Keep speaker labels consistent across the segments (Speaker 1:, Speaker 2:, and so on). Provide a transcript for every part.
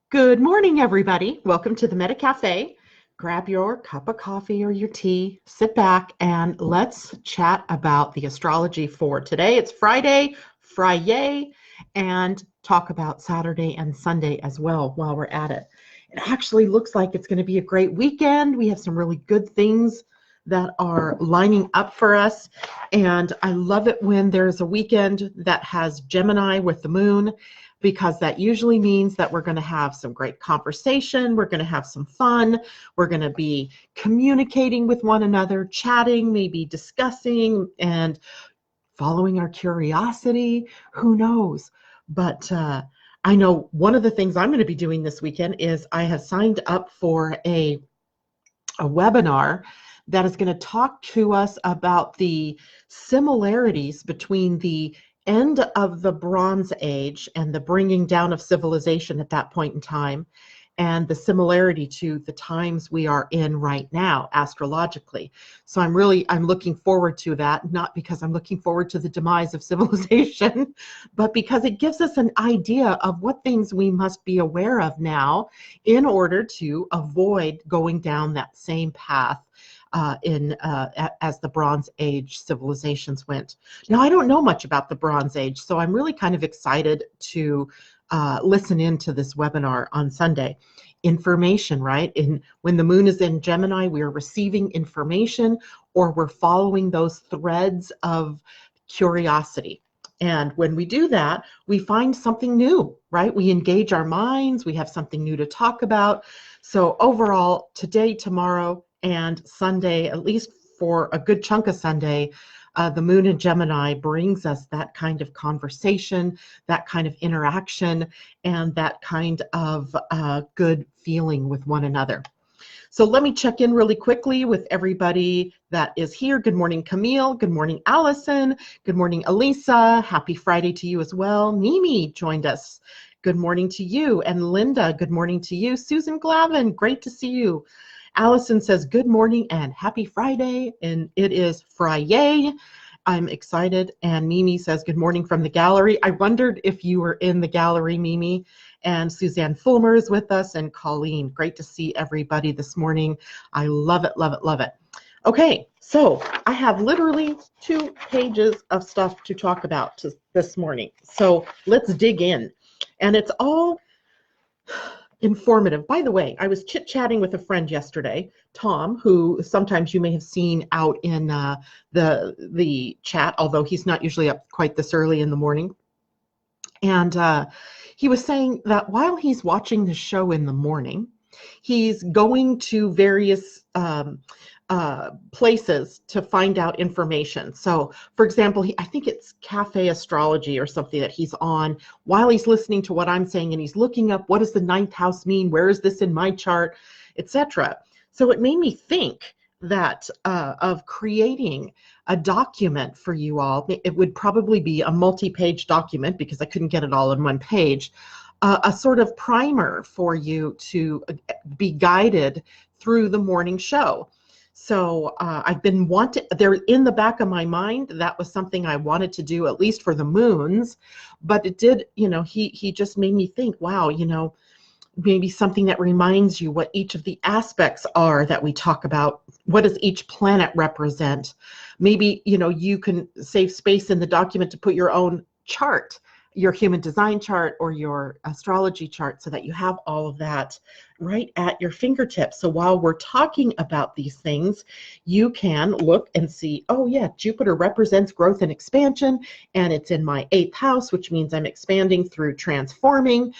Speaker 1: Good morning, everybody. Welcome to the Meta Cafe. Grab your cup of coffee or your tea, sit back, and let's chat about the astrology for today. It's Friday, and talk about Saturday and Sunday as well while we're at it. It actually looks like it's going to be a great weekend. We have some really good things that are lining up for us, and I love it when there's a weekend that has Gemini with the moon, because that usually means that we're going to have some great conversation, we're going to have some fun, we're going to be communicating with one another, chatting, maybe discussing and following our curiosity. Who knows? But I know one of the things I'm going to be doing this weekend is I have signed up for a webinar that is going to talk to us about the similarities between the end of the Bronze Age and the bringing down of civilization at that point in time, and the similarity to the times we are in right now astrologically. So I'm looking forward to that, not because I'm looking forward to the demise of civilization, but because it gives us an idea of what things we must be aware of now in order to avoid going down that same path as the Bronze Age civilizations went. Now, I don't know much about the Bronze Age, so I'm really kind of excited to listen into this webinar on Sunday. Information, right? When the moon is in Gemini, we are receiving information, or we're following those threads of curiosity. And when we do that, we find something new, right? We engage our minds, we have something new to talk about. So overall, today, tomorrow, and Sunday, at least for a good chunk of Sunday, the moon in Gemini brings us that kind of conversation, that kind of interaction, and that kind of good feeling with one another. So let me check in really quickly with everybody that is here. Good morning, Camille. Good morning, Allison. Good morning, Elisa. Happy Friday to you as well. Mimi joined us. Good morning to you. And Linda, good morning to you. Susan Glavin, great to see you. Allison says, good morning and happy Friday. And it is Friday. I'm excited. And Mimi says, good morning from the gallery. I wondered if you were in the gallery, Mimi. And Suzanne Fulmer is with us, and Colleen. Great to see everybody this morning. I love it, love it, love it. Okay, so I have literally 2 pages of stuff to talk about this morning. So let's dig in. And it's all informative. By the way, I was chit-chatting with a friend yesterday, Tom, who sometimes you may have seen out in the chat, although he's not usually up quite this early in the morning. And he was saying that while he's watching the show in the morning, he's going to various places to find out information. So, for example, I think it's Cafe Astrology or something that he's on while he's listening to what I'm saying, and he's looking up, what does the 9th house mean? Where is this in my chart, etc. So it made me think that of creating a document for you all. It would probably be a multi-page document because I couldn't get it all in one page. A sort of primer for you to be guided through the morning show. So I've been there in the back of my mind, that was something I wanted to do, at least for the moons, but it did, he just made me think, wow, maybe something that reminds you what each of the aspects are that we talk about. What does each planet represent? Maybe, you can save space in the document to put your own chart, your human design chart or your astrology chart, so that you have all of that right at your fingertips. So while we're talking about these things, you can look and see, oh yeah, Jupiter represents growth and expansion, and it's in my 8th house, which means I'm expanding through transforming.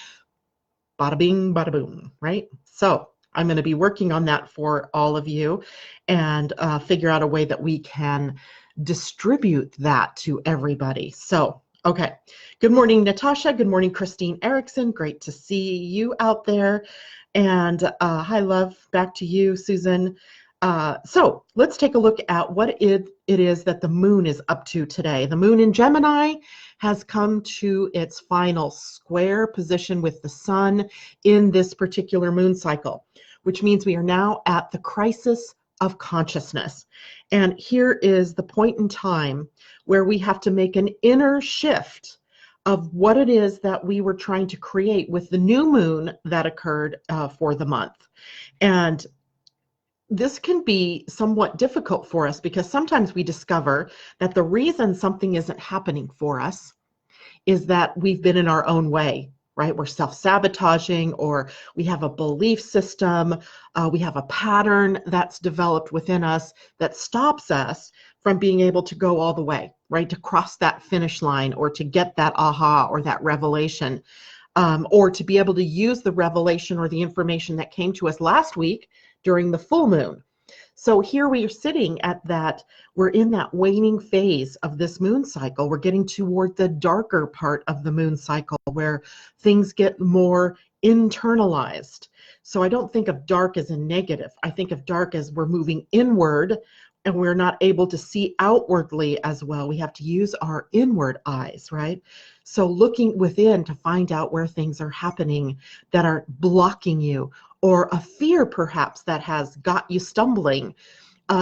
Speaker 1: Bada bing, bada boom, right? So I'm going to be working on that for all of you and figure out a way that we can distribute that to everybody. So, okay. Good morning, Natasha. Good morning, Christine Erickson. Great to see you out there. And hi, love. Back to you, Susan. So let's take a look at what it is that the moon is up to today. The moon in Gemini has come to its final square position with the sun in this particular moon cycle, which means we are now at the crisis of consciousness. And here is the point in time where we have to make an inner shift of what it is that we were trying to create with the new moon that occurred for the month. And this can be somewhat difficult for us because sometimes we discover that the reason something isn't happening for us is that we've been in our own way, right? We're self-sabotaging, or we have a belief system, we have a pattern that's developed within us that stops us from being able to go all the way, right? To cross that finish line, or to get that aha or that revelation, or to be able to use the revelation or the information that came to us last week during the full moon. So here we are sitting at that, we're in that waning phase of this moon cycle. We're getting toward the darker part of the moon cycle where things get more internalized. So I don't think of dark as a negative. I think of dark as we're moving inward and we're not able to see outwardly as well. We have to use our inward eyes, right? So looking within to find out where things are happening that are blocking you, or a fear perhaps that has got you stumbling,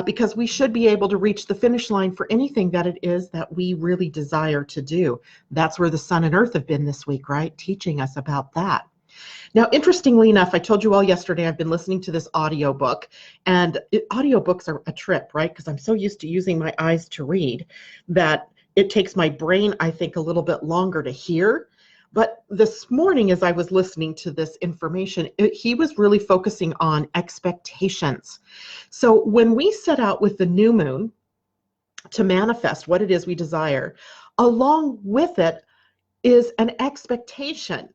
Speaker 1: because we should be able to reach the finish line for anything that it is that we really desire to do. That's where the sun and earth have been this week, right? Teaching us about that. Now, interestingly enough, I told you all yesterday, I've been listening to this audiobook, and audiobooks are a trip, right? Because I'm so used to using my eyes to read that it takes my brain, I think, a little bit longer to hear. But this morning, as I was listening to this information, he was really focusing on expectations. So when we set out with the new moon to manifest what it is we desire, along with it is an expectation.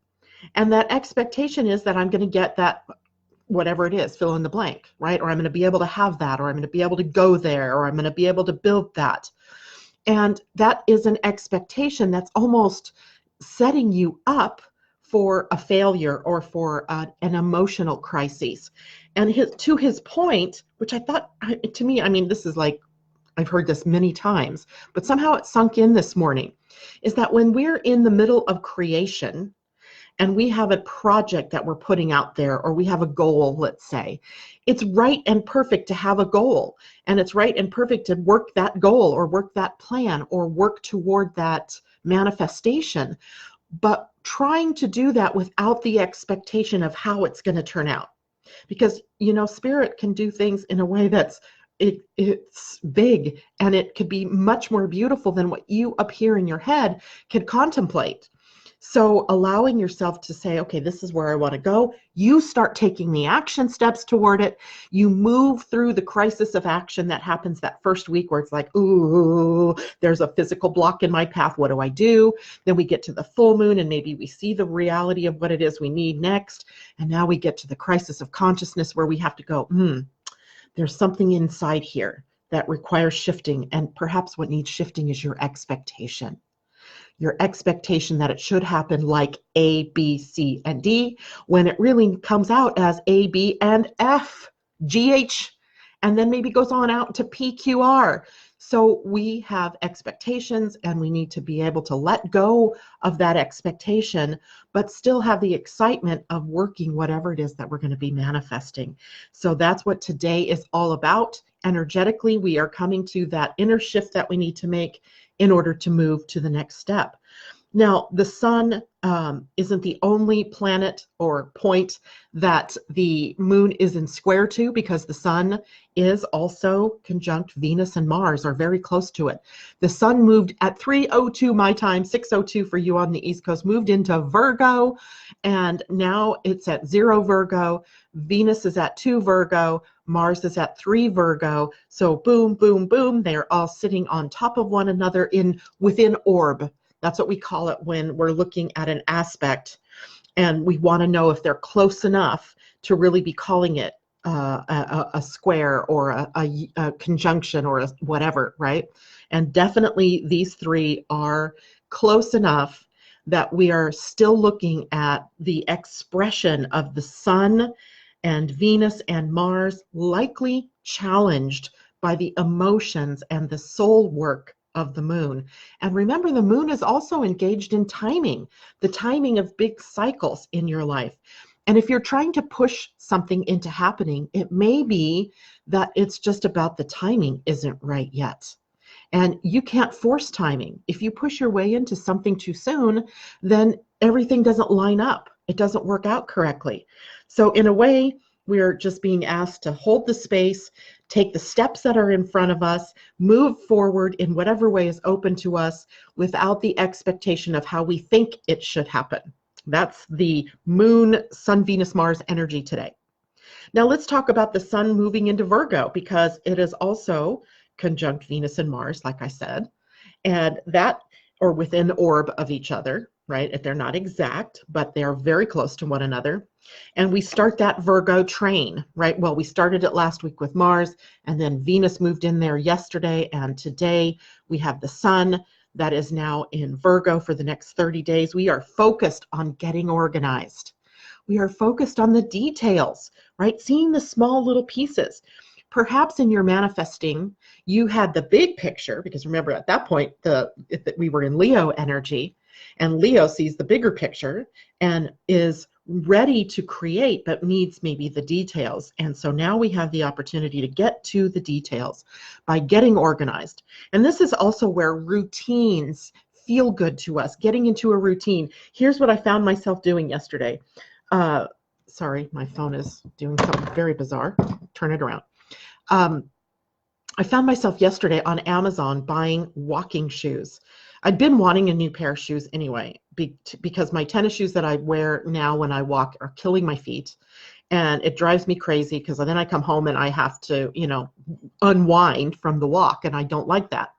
Speaker 1: And that expectation is that I'm going to get that, whatever it is, fill in the blank, right? Or I'm going to be able to have that, or I'm going to be able to go there, or I'm going to be able to build that. And that is an expectation that's almost setting you up for a failure or for an emotional crisis. And to his point, which I thought, to me, I mean, this is like, I've heard this many times, but somehow it sunk in this morning, is that when we're in the middle of creation and we have a project that we're putting out there, or we have a goal, let's say, it's right and perfect to have a goal, and it's right and perfect to work that goal or work that plan or work toward that manifestation, but trying to do that without the expectation of how it's going to turn out. Because, you know, spirit can do things in a way that's it's big, and it could be much more beautiful than what you up here in your head could contemplate. So allowing yourself to say, okay, this is where I want to go. You start taking the action steps toward it. You move through the crisis of action that happens that first week where it's like, ooh, there's a physical block in my path. What do I do? Then we get to the full moon and maybe we see the reality of what it is we need next. And now we get to the crisis of consciousness where we have to go, there's something inside here that requires shifting. And perhaps what needs shifting is your expectation. Your expectation that it should happen like A, B, C, and D, when it really comes out as A, B, and F, G, H, and then maybe goes on out to P, Q, R. So we have expectations, and we need to be able to let go of that expectation, but still have the excitement of working whatever it is that we're going to be manifesting. So that's what today is all about. Energetically, we are coming to that inner shift that we need to make in order to move to the next step. Now, the sun isn't the only planet or point that the moon is in square to, because the sun is also conjunct Venus and Mars, are very close to it. The sun moved at 3:02 my time, 6:02 for you on the East Coast, moved into Virgo, and now it's at 0 Virgo. Venus is at 2 Virgo. Mars is at 3 Virgo. So boom, boom, boom, they're all sitting on top of one another within orb. That's what we call it when we're looking at an aspect, and we want to know if they're close enough to really be calling it a square or a conjunction or whatever, right? And definitely these three are close enough that we are still looking at the expression of the sun and Venus and Mars, likely challenged by the emotions and the soul work of the moon. And remember, the moon is also engaged in timing, the timing of big cycles in your life. And if you're trying to push something into happening, it may be that it's just about the timing isn't right yet. And you can't force timing. If you push your way into something too soon, then everything doesn't line up. It doesn't work out correctly. So in a way, we're just being asked to hold the space, take the steps that are in front of us, move forward in whatever way is open to us without the expectation of how we think it should happen. That's the Moon, Sun, Venus, Mars energy today. Now let's talk about the Sun moving into Virgo, because it is also conjunct Venus and Mars, like I said, and that, or within orb of each other, right? They're not exact, but they're very close to one another. And we start that Virgo train, right? Well, we started it last week with Mars, and then Venus moved in there yesterday, and today we have the Sun that is now in Virgo for the next 30 days. We are focused on getting organized. We are focused on the details, right? Seeing the small little pieces. Perhaps in your manifesting, you had the big picture, because remember at that point, we were in Leo energy, and Leo sees the bigger picture and is ready to create, but needs maybe the details. And so now we have the opportunity to get to the details by getting organized. And this is also where routines feel good to us, getting into a routine. Here's what I found myself doing yesterday. Sorry, my phone is doing something very bizarre. Turn it around. I found myself yesterday on Amazon buying walking shoes. I'd been wanting a new pair of shoes anyway, because my tennis shoes that I wear now when I walk are killing my feet. And it drives me crazy, because then I come home and I have to, unwind from the walk, and I don't like that.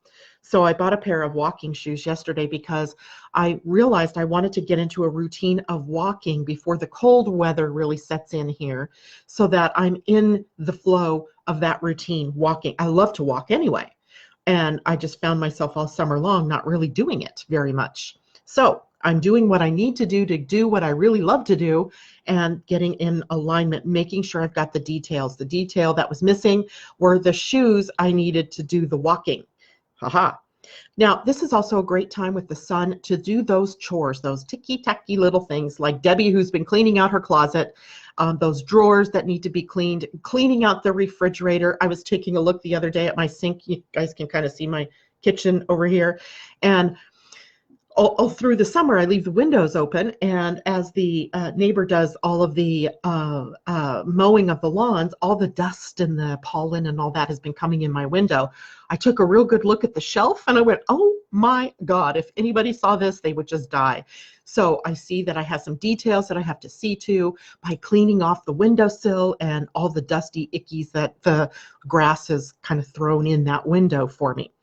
Speaker 1: So I bought a pair of walking shoes yesterday because I realized I wanted to get into a routine of walking before the cold weather really sets in here, so that I'm in the flow of that routine walking. I love to walk anyway. And I just found myself all summer long not really doing it very much. So I'm doing what I need to do what I really love to do, and getting in alignment, making sure I've got the details. The detail that was missing were the shoes I needed to do the walking. Haha. Now, this is also a great time with the Sun to do those chores, those ticky-tacky little things, like Debbie, who's been cleaning out her closet, those drawers that need to be cleaned, cleaning out the refrigerator. I was taking a look the other day at my sink. You guys can kind of see my kitchen over here. And all through the summer, I leave the windows open, and as the neighbor does all of the mowing of the lawns, all the dust and the pollen and all that has been coming in my window. I took a real good look at the shelf, and I went, oh my God, if anybody saw this, they would just die. So I see that I have some details that I have to see to by cleaning off the windowsill and all the dusty ickies that the grass has kind of thrown in that window for me.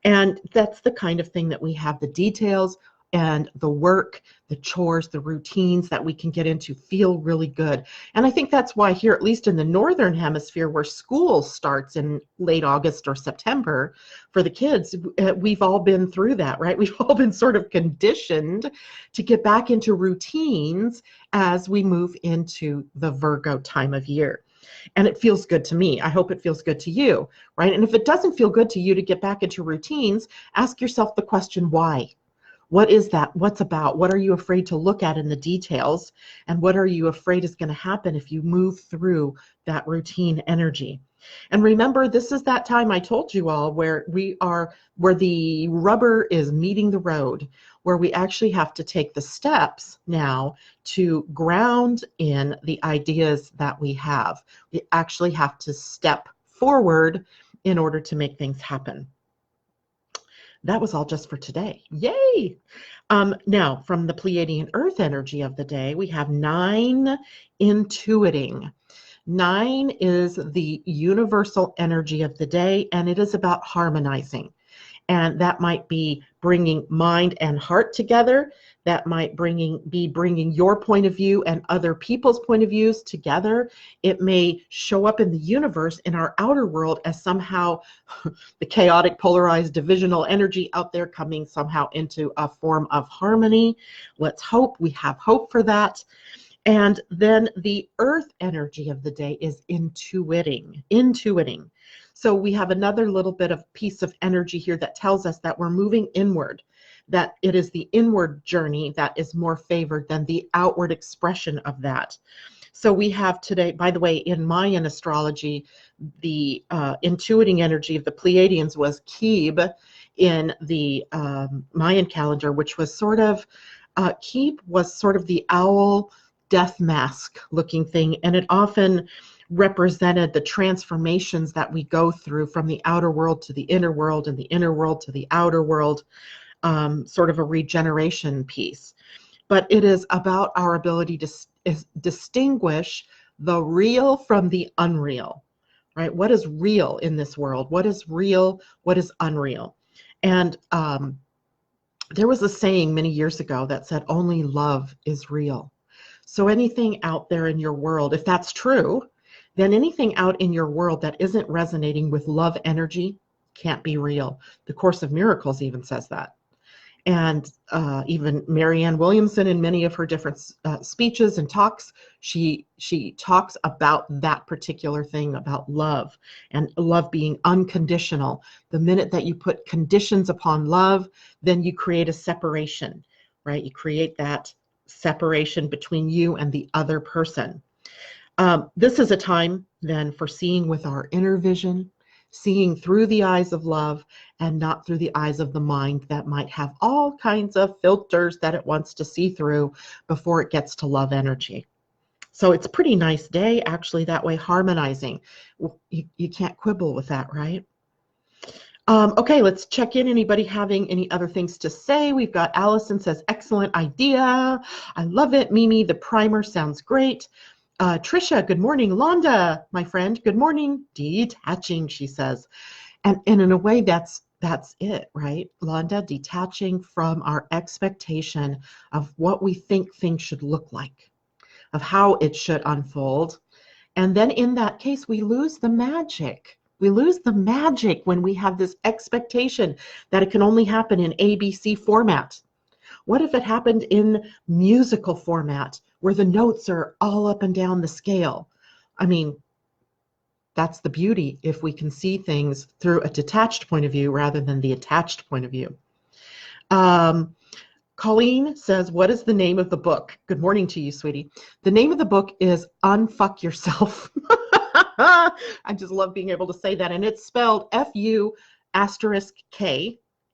Speaker 1: And that's the kind of thing that we have the details and the work, the chores, the routines that we can get into feel really good. And I think that's why here, at least in the Northern Hemisphere, where school starts in late August or September for the kids, we've all been through that, right? We've all been sort of conditioned to get back into routines as we move into the Virgo time of year. And it feels good to me. I hope it feels good to you, right? And if it doesn't feel good to you to get back into routines, ask yourself the question, why? What is that? What's about? What are you afraid to look at in the details? And what are you afraid is going to happen if you move through that routine energy? And remember, this is that time I told you all where the rubber is meeting the road, where we actually have to take the steps now to ground in the ideas that we have. We actually have to step forward in order to make things happen. That was all just for today. Yay! Now, from the Pleiadian-Earth energy of the day, we have 9 intuiting. 9 is the universal energy of the day, and it is about harmonizing. And that might be bringing mind and heart together. That might be bringing your point of view and other people's point of views together. It may show up in the universe, in our outer world, as somehow the chaotic, polarized, divisional energy out there coming somehow into a form of harmony. Let's hope. We have hope for that. And then the earth energy of the day is intuiting. So we have another little bit of piece of energy here that tells us that we're moving inward, that it is the inward journey that is more favored than the outward expression of that. So we have today, by the way, in Mayan astrology, the intuiting energy of the Pleiadians was Kib in the Mayan calendar, which was sort of, Kib was sort of the owl death mask looking thing, and it often represented the transformations that we go through from the outer world to the inner world and the inner world to the outer world, sort of a regeneration piece. But it is about our ability to distinguish the real from the unreal, right? What is real in this world? What is real? What is unreal? And there was a saying many years ago that said, only love is real. So anything out there in your world, if that's true, then anything out in your world that isn't resonating with love energy can't be real. The Course of Miracles even says that. And even Marianne Williamson, in many of her different speeches and talks, she talks about that particular thing, about love, and love being unconditional. The minute that you put conditions upon love, then you create a separation, right? You create that separation between you and the other person. This is a time then for seeing with our inner vision, seeing through the eyes of love and not through the eyes of the mind that might have all kinds of filters that it wants to see through before it gets to love energy. So it's a pretty nice day, actually, that way, harmonizing. You can't quibble with that, right? Okay, let's check in. Anybody having any other things to say? We've got Allison says, excellent idea. I love it. Mimi, the primer sounds great. Trisha, good morning. Londa, my friend, good morning. Detaching, she says. And in a way, that's it, right? Londa, detaching from our expectation of what we think things should look like, of how it should unfold. And then in that case, we lose the magic. We lose the magic when we have this expectation that it can only happen in ABC format. What if it happened in musical format where the notes are all up and down the scale? I mean, that's the beauty if we can see things through a detached point of view rather than the attached point of view. Colleen says, what is the name of the book? Good morning to you, sweetie. The name of the book is Unfuck Yourself. I just love being able to say that. And it's spelled F-U*K,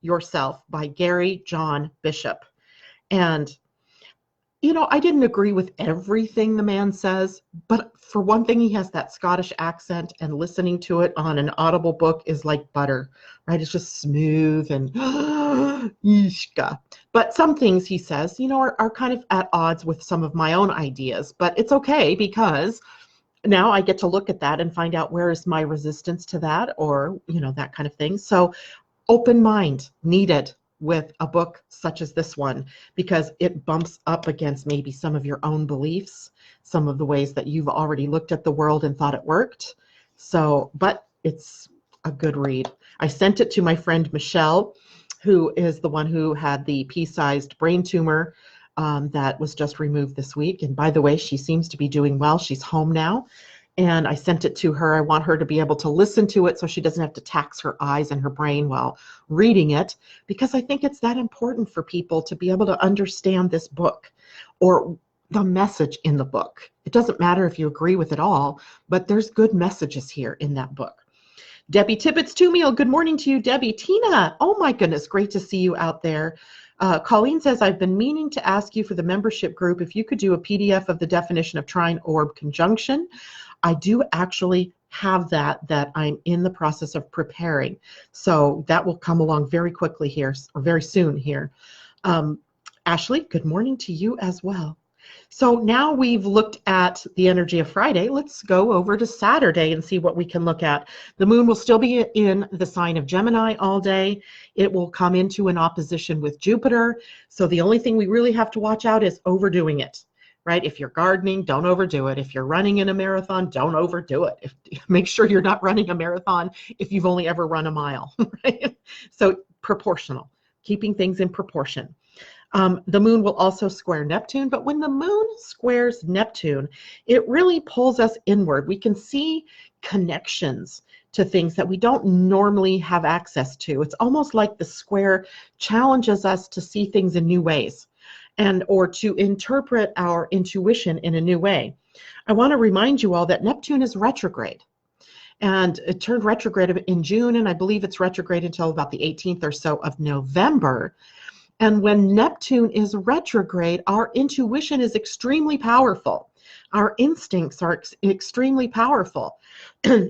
Speaker 1: yourself, by Gary John Bishop. And, you know, I didn't agree with everything the man says, but for one thing, he has that Scottish accent, and listening to it on an Audible book is like butter, right? It's just smooth and yishka. But some things he says, you know, are kind of at odds with some of my own ideas, but it's okay because now I get to look at that and find out where is my resistance to that, or, you know, that kind of thing. So open mind needed with a book such as this one, because it bumps up against maybe some of your own beliefs, some of the ways that you've already looked at the world and thought it worked. So, but it's a good read. I sent it to my friend Michelle, who is the one who had the pea-sized brain tumor that was just removed this week. And by the way, she seems to be doing well. She's home now. And I sent it to her. I want her to be able to listen to it so she doesn't have to tax her eyes and her brain while reading it, because I think it's that important for people to be able to understand this book or the message in the book. It doesn't matter if you agree with it all, but there's good messages here in that book. Debbie Tippett's Two-Meal, good morning to you, Debbie. Tina, oh my goodness, great to see you out there. Colleen says, I've been meaning to ask you for the membership group if you could do a PDF of the definition of trine orb conjunction. I do actually have that I'm in the process of preparing. So that will come along very quickly here, or very soon here. Ashley, good morning to you as well. So now we've looked at the energy of Friday. Let's go over to Saturday and see what we can look at. The moon will still be in the sign of Gemini all day. It will come into an opposition with Jupiter. So the only thing we really have to watch out is overdoing it. Right? If you're gardening, don't overdo it. If you're running in a marathon, don't overdo it. Make sure you're not running a marathon if you've only ever run a mile. Right? So proportional, keeping things in proportion. The moon will also square Neptune, but when the moon squares Neptune, it really pulls us inward. We can see connections to things that we don't normally have access to. It's almost like the square challenges us to see things in new ways. and or to interpret our intuition in a new way. I want to remind you all that Neptune is retrograde. And it turned retrograde in June, and I believe it's retrograde until about the 18th or so of November. And when Neptune is retrograde, our intuition is extremely powerful. Our instincts are extremely powerful.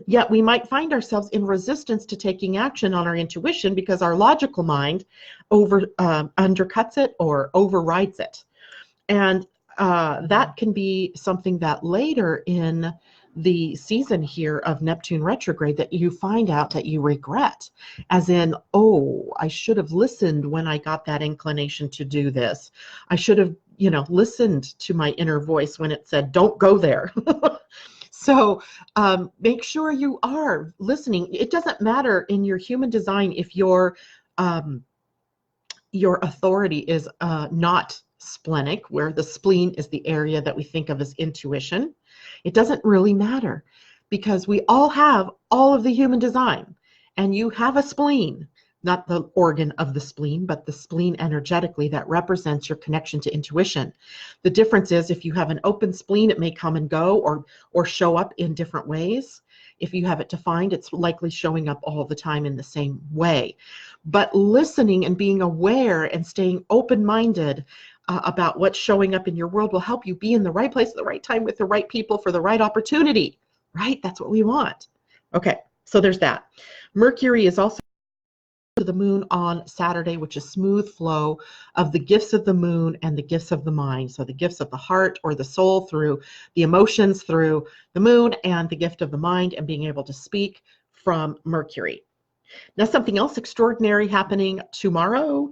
Speaker 1: Yet we might find ourselves in resistance to taking action on our intuition because our logical mind undercuts it or overrides it. And that can be something that later in the season here of Neptune retrograde that you find out that you regret, as in, oh, I should have listened when I got that inclination to do this. I should have, listened to my inner voice when it said, don't go there. So make sure you are listening. It doesn't matter in your human design if your authority is not splenic, where the spleen is the area that we think of as intuition. It doesn't really matter because we all have all of the human design, and you have a spleen, not the organ of the spleen, but the spleen energetically that represents your connection to intuition. The difference is if you have an open spleen, it may come and go or show up in different ways. If you have it defined, it's likely showing up all the time in the same way. But listening and being aware and staying open-minded about what's showing up in your world will help you be in the right place at the right time with the right people for the right opportunity, right? That's what we want. Okay, so there's that. Mercury is also to the moon on Saturday, which is smooth flow of the gifts of the moon and the gifts of the mind. So the gifts of the heart or the soul through the emotions through the moon, and the gift of the mind and being able to speak from Mercury. Now, something else extraordinary happening tomorrow.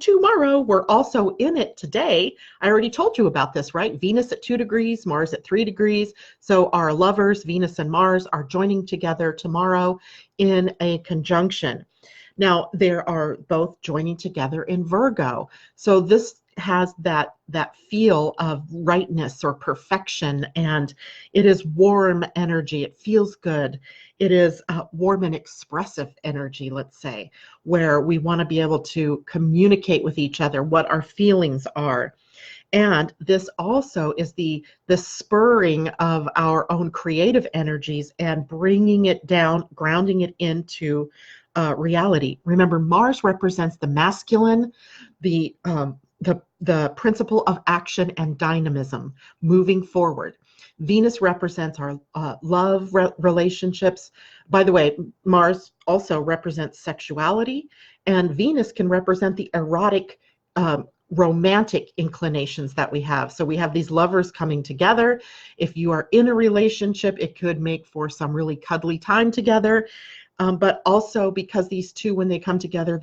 Speaker 1: We're also in it today. I already told you about this, right? Venus at 2 degrees, Mars at 3 degrees. So our lovers, Venus and Mars, are joining together tomorrow in a conjunction. Now, they are both joining together in Virgo. So this has that feel of rightness or perfection, and it is warm energy. It feels good. It is warm and expressive energy, let's say, where we want to be able to communicate with each other what our feelings are. And this also is the spurring of our own creative energies and bringing it down, grounding it into reality. Remember, Mars represents the masculine, the principle of action and dynamism, moving forward. Venus represents our love relationships. By the way, Mars also represents sexuality, and Venus can represent the erotic, romantic inclinations that we have. So we have these lovers coming together. If you are in a relationship, it could make for some really cuddly time together. But also because these two, when they come together,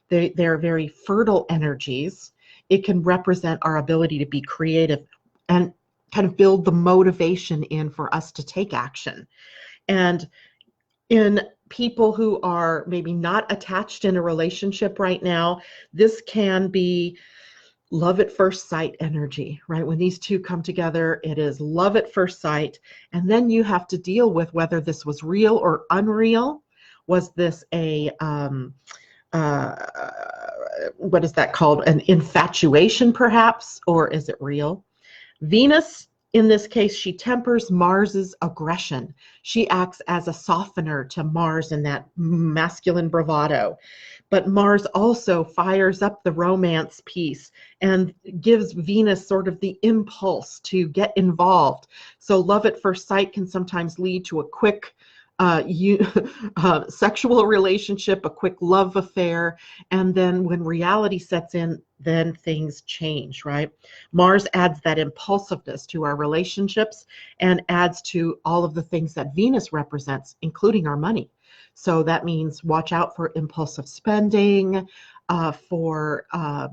Speaker 1: they're very fertile energies. It can represent our ability to be creative and kind of build the motivation in for us to take action. And in people who are maybe not attached in a relationship right now, this can be love at first sight energy, right? When these two come together, it is love at first sight. And then you have to deal with whether this was real or unreal. Was this a, what is that called? An infatuation perhaps, or is it real? Venus, in this case, she tempers Mars's aggression. She acts as a softener to Mars in that masculine bravado. But Mars also fires up the romance piece and gives Venus sort of the impulse to get involved. So love at first sight can sometimes lead to a quick sexual relationship, a quick love affair, and then when reality sets in, then things change, right? Mars adds that impulsiveness to our relationships and adds to all of the things that Venus represents, including our money. So that means watch out for impulsive spending, for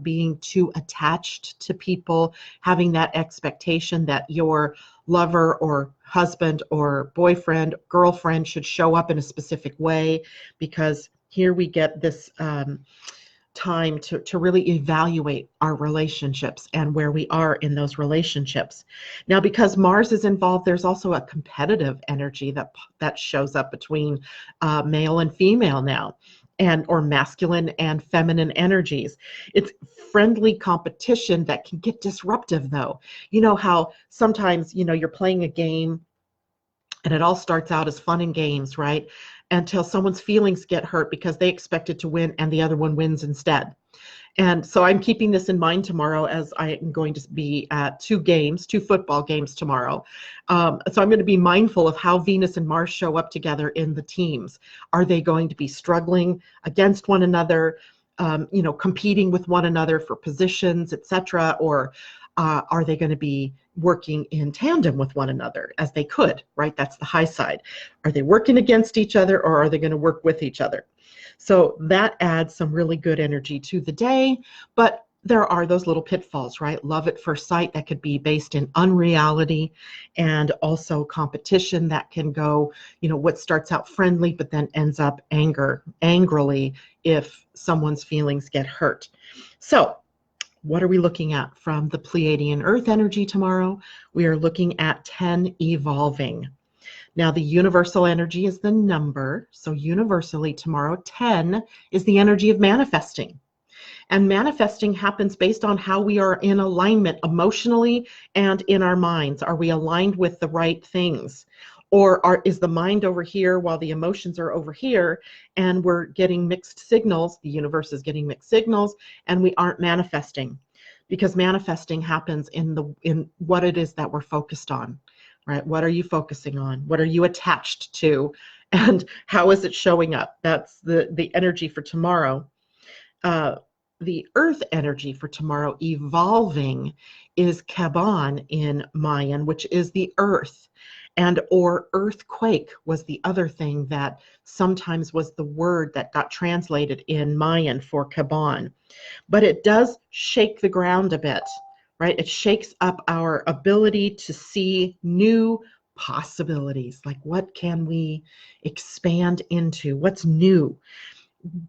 Speaker 1: being too attached to people, having that expectation that your lover or husband or boyfriend, girlfriend should show up in a specific way, because here we get this time to really evaluate our relationships and where we are in those relationships. Now, because Mars is involved, there's also a competitive energy that shows up between male and female now. or masculine and feminine energies. It's friendly competition that can get disruptive though. You know how sometimes, you're playing a game and it all starts out as fun and games, right? Until someone's feelings get hurt because they expected to win and the other one wins instead. And so I'm keeping this in mind tomorrow as I am going to be at two football games tomorrow. So I'm going to be mindful of how Venus and Mars show up together in the teams. Are they going to be struggling against one another, competing with one another for positions, etc., or are they going to be working in tandem with one another as they could, right? That's the high side. Are they working against each other or are they going to work with each other? So that adds some really good energy to the day, but there are those little pitfalls, right? Love at first sight that could be based in unreality, and also competition that can go, what starts out friendly but then ends up angrily if someone's feelings get hurt. So what are we looking at from the Pleiadian-Earth energy tomorrow? We are looking at 10 evolving. Now, the universal energy is the number. So universally tomorrow, 10 is the energy of manifesting. And manifesting happens based on how we are in alignment emotionally and in our minds. Are we aligned with the right things? Or is the mind over here while the emotions are over here, and we're getting mixed signals? The universe is getting mixed signals and we aren't manifesting, because manifesting happens in what it is that we're focused on. Right? What are you focusing on? What are you attached to? And how is it showing up? That's the energy for tomorrow. The earth energy for tomorrow, evolving, is Kaban in Mayan, which is the earth. Or earthquake was the other thing that sometimes was the word that got translated in Mayan for Kaban. But it does shake the ground a bit. Right? It shakes up our ability to see new possibilities. Like, what can we expand into? What's new?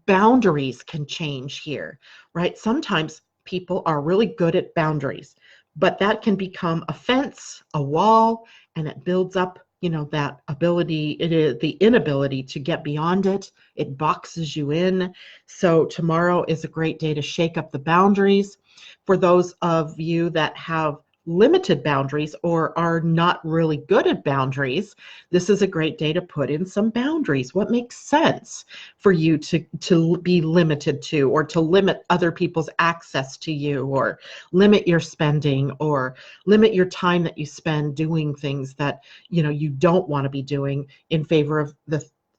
Speaker 1: Boundaries can change here, right? Sometimes people are really good at boundaries, but that can become a fence, a wall, and it builds up, that ability, it is the inability to get beyond it. It boxes you in. So tomorrow is a great day to shake up the boundaries. For those of you that have limited boundaries or are not really good at boundaries, this is a great day to put in some boundaries. What makes sense for you to be limited to, or to limit other people's access to you, or limit your spending, or limit your time that you spend doing things that you don't want to be doing in favor of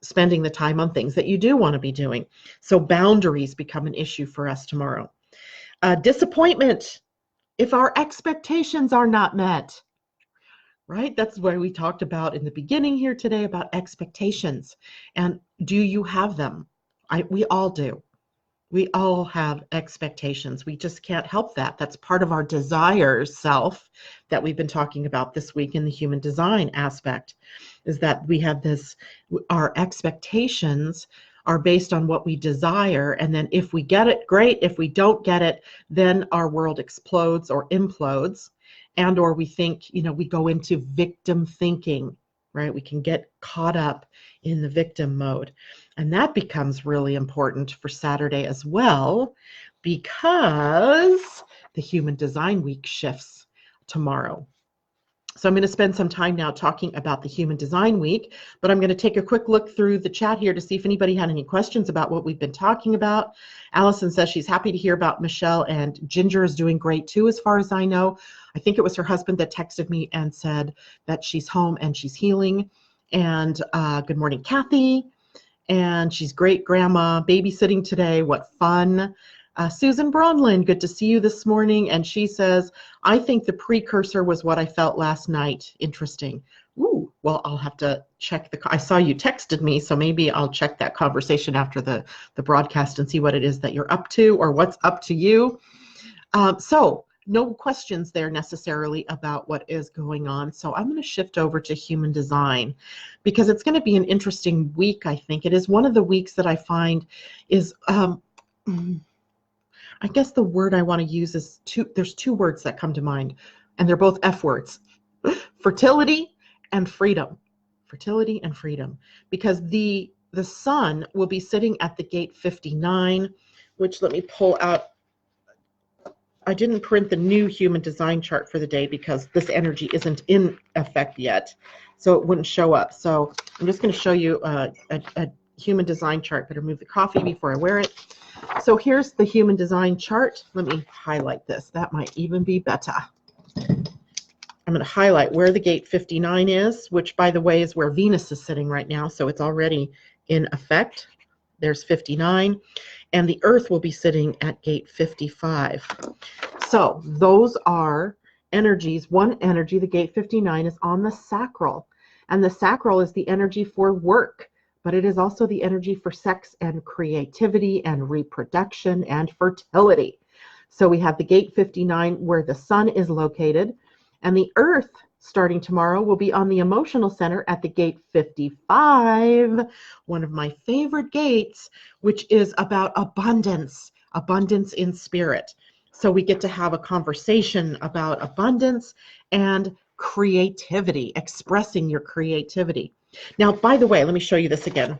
Speaker 1: spending the time on things that you do want to be doing. So boundaries become an issue for us tomorrow. Disappointment, if our expectations are not met, right? That's what we talked about in the beginning here today about expectations. And do you have them? We all do. We all have expectations. We just can't help that. That's part of our desire self that we've been talking about this week in the human design aspect, is that we have our expectations are based on what we desire. And then if we get it, great. If we don't get it, then our world explodes or implodes. Or we think, we go into victim thinking, right? We can get caught up in the victim mode. And that becomes really important for Saturday as well, because the Human Design Week shifts tomorrow. So I'm going to spend some time now talking about the Human Design Week, but I'm going to take a quick look through the chat here to see if anybody had any questions about what we've been talking about. Allison says she's happy to hear about Michelle, and Ginger is doing great too, as far as I know. I think it was her husband that texted me and said that she's home and she's healing. And good morning, Kathy. And she's great grandma babysitting today. What fun. Susan Bronlin, good to see you this morning. And she says, I think the precursor was what I felt last night. Interesting. Ooh, well, I'll have to check I saw you texted me, so maybe I'll check that conversation after the broadcast and see what it is that you're up to, or what's up to you. So no questions there necessarily about what is going on. So I'm going to shift over to human design, because it's going to be an interesting week, I think. It is one of the weeks that I find is, I guess the word I want to use is there's two words that come to mind, and they're both F words: fertility and freedom. Fertility and freedom. Because the the sun will be sitting at the gate 59, which let me pull out. I didn't print the new human design chart for the day because this energy isn't in effect yet, so it wouldn't show up. So I'm just going to show you a human design chart. Better move the coffee before I wear it. So here's the human design chart. Let me highlight this. That might even be better. I'm going to highlight where the gate 59 is, which, by the way, is where Venus is sitting right now. So it's already in effect. There's 59. And the Earth will be sitting at gate 55. So those are energies. One energy, the gate 59, is on the sacral. And the sacral is the energy for work, but it is also the energy for sex and creativity and reproduction and fertility. So we have the gate 59 where the sun is located. And the Earth, starting tomorrow, will be on the emotional center at the gate 55, one of my favorite gates, which is about abundance, abundance in spirit. So we get to have a conversation about abundance and creativity, expressing your creativity. Now, by the way, let me show you this again.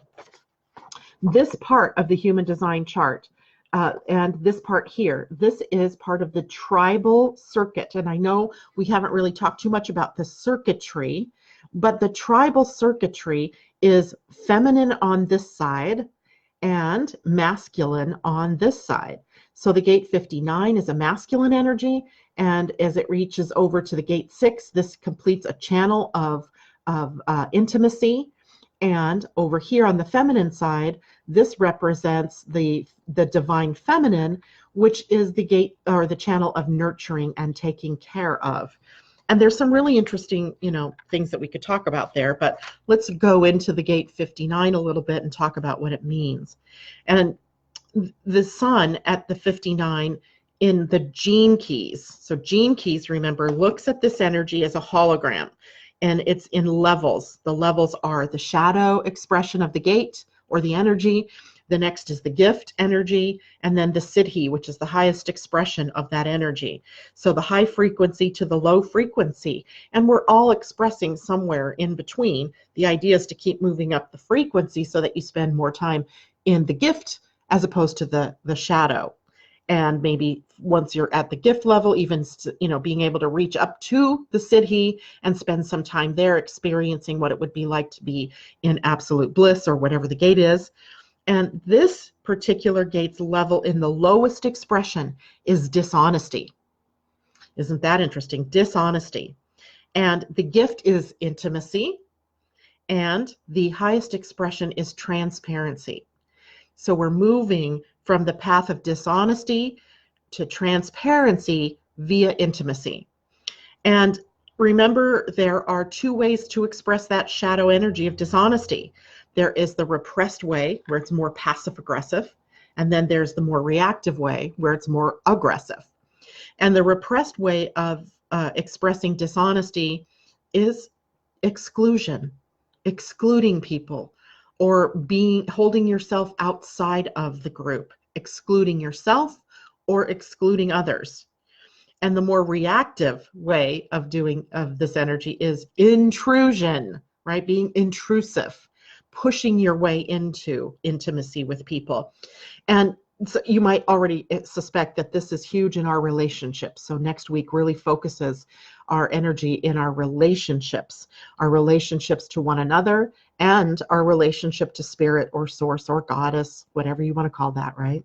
Speaker 1: This part of the human design chart, and this part here, this is part of the tribal circuit. And I know we haven't really talked too much about the circuitry, but the tribal circuitry is feminine on this side and masculine on this side. So the gate 59 is a masculine energy, and as it reaches over to the gate 6, this completes a channel of intimacy. And over here on the feminine side, this represents the divine feminine, which is the gate or the channel of nurturing and taking care of. And there's some really interesting, things that we could talk about there, but let's go into the gate 59 a little bit and talk about what it means. And the sun at the 59 in the gene keys. So gene keys, remember, looks at this energy as a hologram. And it's in levels. The levels are the shadow expression of the gate or the energy. The next is the gift energy, and then the siddhi, which is the highest expression of that energy. So the high frequency to the low frequency. And we're all expressing somewhere in between. The idea is to keep moving up the frequency so that you spend more time in the gift as opposed to the shadow. And maybe once you're at the gift level, even, being able to reach up to the siddhi and spend some time there experiencing what it would be like to be in absolute bliss or whatever the gate is. And this particular gate's level in the lowest expression is dishonesty. Isn't that interesting? Dishonesty. And the gift is intimacy. And the highest expression is transparency. So we're moving from the path of dishonesty to transparency via intimacy. And remember, there are two ways to express that shadow energy of dishonesty. There is the repressed way, where it's more passive-aggressive, and then there's the more reactive way, where it's more aggressive. And the repressed way of expressing dishonesty is exclusion, excluding people, or holding yourself outside of the group, excluding yourself or excluding others. And the more reactive way of this energy is intrusion, right? Being intrusive, pushing your way into intimacy with people. And so you might already suspect that this is huge in our relationships. So next week really focuses our energy in our relationships to one another, and our relationship to spirit or source or goddess, whatever you want to call that, right?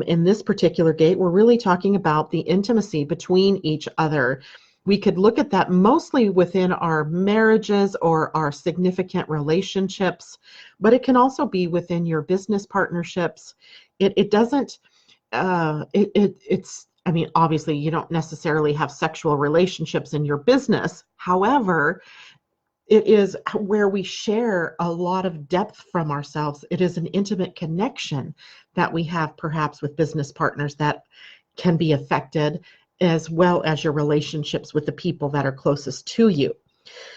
Speaker 1: In this particular gate, we're really talking about the intimacy between each other. We could look at that mostly within our marriages or our significant relationships, but it can also be within your business partnerships. It's, I mean, obviously you don't necessarily have sexual relationships in your business. However, it is where we share a lot of depth from ourselves. It is an intimate connection that we have perhaps with business partners that can be affected, as well as your relationships with the people that are closest to you.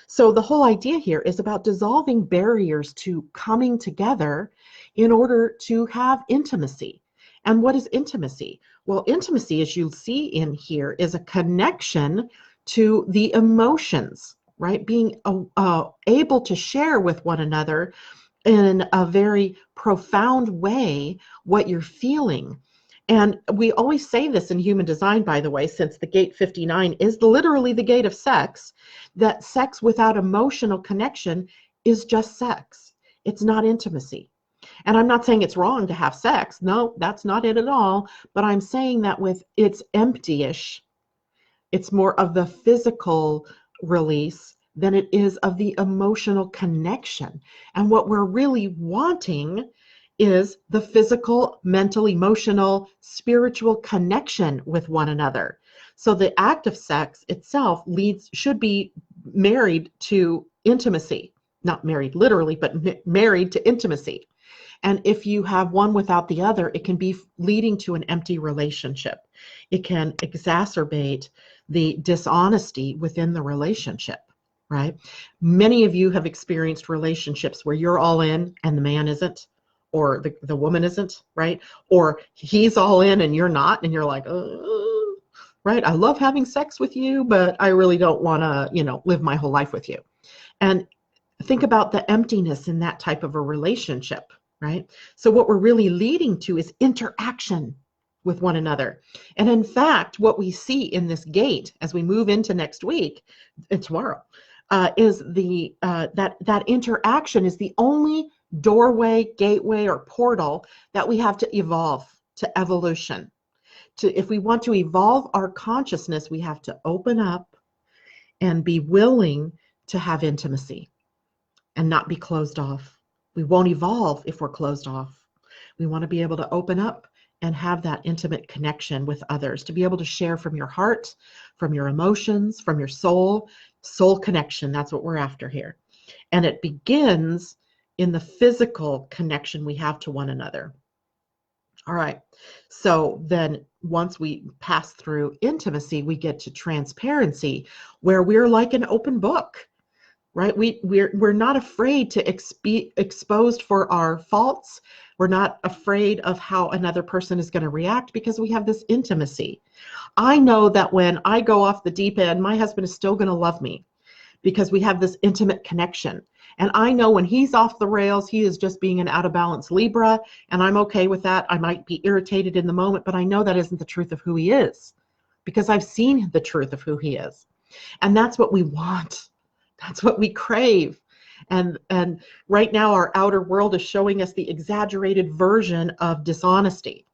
Speaker 1: So the whole idea here is about dissolving barriers to coming together in order to have intimacy. And what is intimacy? Well, intimacy, as you'll see in here, is a connection to the emotions, right? Being able to share with one another in a very profound way what you're feeling. And we always say this in human design, by the way, since the gate 59 is literally the gate of sex, that sex without emotional connection is just sex. It's not intimacy. And I'm not saying it's wrong to have sex. No, that's not it at all. But I'm saying that with it's empty-ish. It's more of the physical release than it is of the emotional connection. And what we're really wanting is the physical, mental, emotional, spiritual connection with one another. So the act of sex itself should be married to intimacy. Not married literally, but married to intimacy. And if you have one without the other, it can be leading to an empty relationship. It can exacerbate the dishonesty within the relationship, right? Many of you have experienced relationships where you're all in and the man isn't, or the woman isn't, right? Or he's all in and you're not, and you're like, right? I love having sex with you, but I really don't want to, live my whole life with you. And think about the emptiness in that type of a relationship, right? So what we're really leading to is interaction with one another. And in fact, what we see in this gate as we move into next week and tomorrow is that interaction is the only doorway, gateway, or portal that we have to evolve, to evolution. If we want to evolve our consciousness, we have to open up and be willing to have intimacy and not be closed off. We won't evolve if we're closed off. We want to be able to open up and have that intimate connection with others, to be able to share from your heart, from your emotions, from your soul connection. That's what we're after here. And it begins in the physical connection we have to one another. All right. So then once we pass through intimacy, we get to transparency, where we're like an open book. Right? We're not afraid to be exposed for our faults. We're not afraid of how another person is going to react because we have this intimacy. I know that when I go off the deep end, my husband is still going to love me because we have this intimate connection. And I know when he's off the rails, he is just being an out of balance Libra, and I'm okay with that. I might be irritated in the moment, but I know that isn't the truth of who he is because I've seen the truth of who he is. And that's what we want. That's what we crave. And right now our outer world is showing us the exaggerated version of dishonesty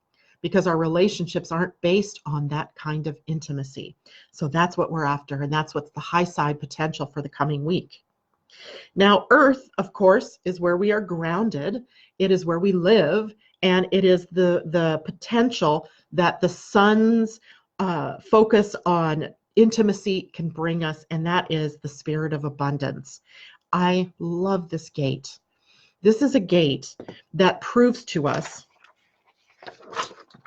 Speaker 1: because our relationships aren't based on that kind of intimacy. So that's what we're after, and that's what's the high side potential for the coming week. Now, Earth, of course, is where we are grounded. It is where we live, and it is the potential that the sun's focus on intimacy can bring us, and that is the spirit of abundance. I love this gate. This is a gate that proves to us.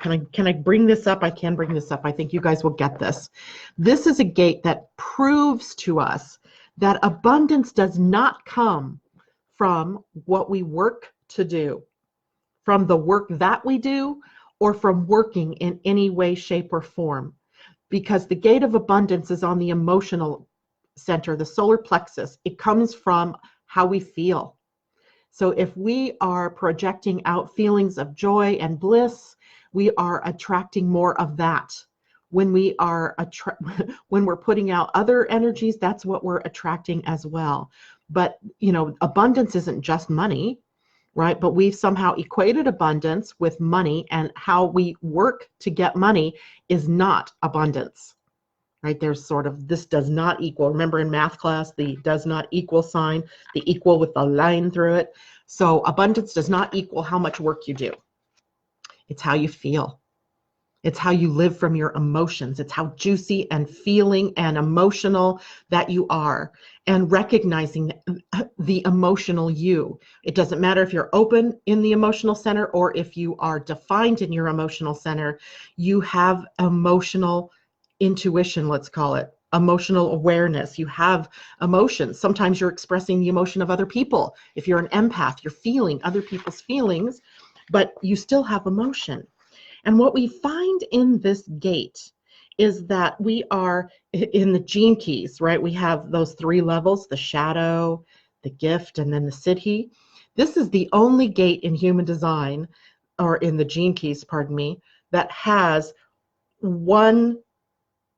Speaker 1: Can I bring this up? I can bring this up. I think you guys will get this. This is a gate that proves to us that abundance does not come from what we work to do, from the work that we do, or from working in any way, shape, or form. Because the gate of abundance is on the emotional center, the solar plexus. It comes from how we feel. So if we are projecting out feelings of joy and bliss, we are attracting more of that. When we are when we're putting out other energies, that's what we're attracting as well. But abundance isn't just money, right? But we've somehow equated abundance with money, and how we work to get money is not abundance, right? There's sort of, this does not equal. Remember in math class, the does not equal sign, the equal with the line through it. So abundance does not equal how much work you do. It's how you feel. It's how you live from your emotions. It's how juicy and feeling and emotional that you are, and recognizing the emotional you. It doesn't matter if you're open in the emotional center or if you are defined in your emotional center. You have emotional intuition, let's call it, emotional awareness. You have emotions. Sometimes you're expressing the emotion of other people. If you're an empath, you're feeling other people's feelings, but you still have emotion. And what we find in this gate is that we are in the gene keys, right? We have those 3 levels, the shadow, the gift, and then the siddhi. This is the only gate in human design, or in the gene keys, pardon me, that has one